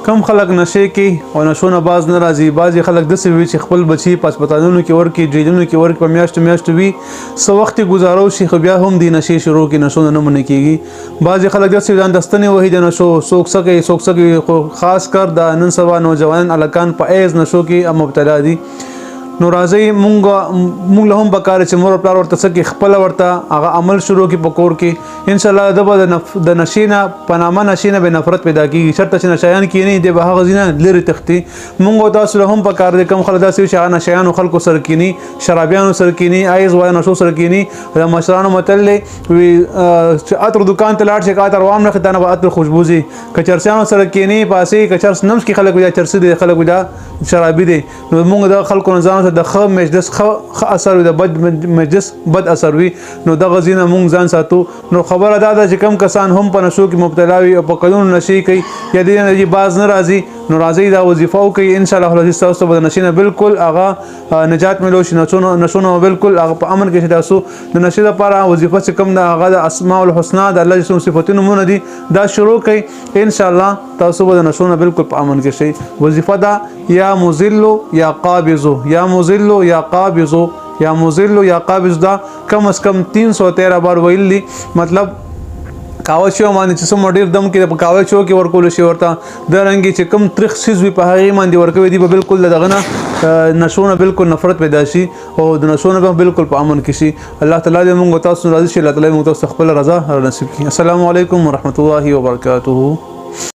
کم خلک نشې کې او نشونه باز نه راځي. بعضې خلک داسې وي چې خپل بچي په هسپتالونو کې ورکړي، جیلونو کې ورکړي، په میاشتو میاشتو وي، څه وخت یې ګزاره وشي خو بیا هم دې نشې شروع کړي، نشونه نه منع کېږي. بعضې خلک داسې ځان دستنې وهي د نشو، څوک څه کوي څوک څه کوي، خو خاص کر د نن سبا نوجوانان هلکان په ایز نشو کې مبتلا دي. نو راځئ مونږ له هم پکار چې مور پلار ورته څه کې خپله ورته هغه عمل شروع کړي په کور کې. انشاءالله ده به د نشې نه په نامه نشې نه به نفرت پیدا کېږي. چېرته چې نشیان کښېني دی به هغه ځای نه لرې تښتي. مونږ او تاسو له هم پکار دی کوم خلک داسې وي چې هغه نشیانو خلکو سره کښېني، شرابیانو سره کښېني، ایز والا نشو سره کښېني. د مشرانو متل دی وي چې عطر دکان ته لاړ شي که عطر وام نخلي تا نه به عطر خوشبو ځي. که چرسیانو سره کښېني پاسې که چرس نمس کې خلک وي دا چرسي دی، خلک وي دا شرابي دی. نو مونږ د خلکو نه ځان د ښه مجلس ښه اثر وي، د بد مجلس بد اثر وي. نو دغه ځای نه مونږ ځان ساتو. نو خبره دا ده چې کم کسان هم په نشو کې مبتلا وي او په کلونو نشې کوي یا دې نه باز نه راځي، نو راځئ دا وظیفه وکړئ. انشاءالله العزیز تاسو به د نشې نه بالکل هغه نجات میلو شي. نشونه بالکل هغه په امن کې شي. تاسو د نشې لپاره وظیفه چې کوم ده هغه د اسماء الحسنا د الله جل صفاتونو نومونه دي دا شروع کړئ. انشاءالله تاسو به د نشونه بالکل په امن کې شئ. وظیفه ده یا مذل یا قابض، یا مذل یا قابض، یا مذل یا قابض. دا کم از کم 313 بار ویل دي. مطلب کاوچ شو باندې چې څومره ډېر دم کې په کاوچ شو کې ورکول شي ورته د رنګي چې کم تریخ سیز وي په هغې باندې ورکوي دي به بالکل دغه نه نشونه بالکل نفرت پیدا شي او د نشونه به بالکل په امن کې شي. الله تعالی دې موږ تاسو راضي شي. الله تعالی موږ تاسو خپل رضا نصیب کړي. السلام علیکم ورحمت الله وبرکاته.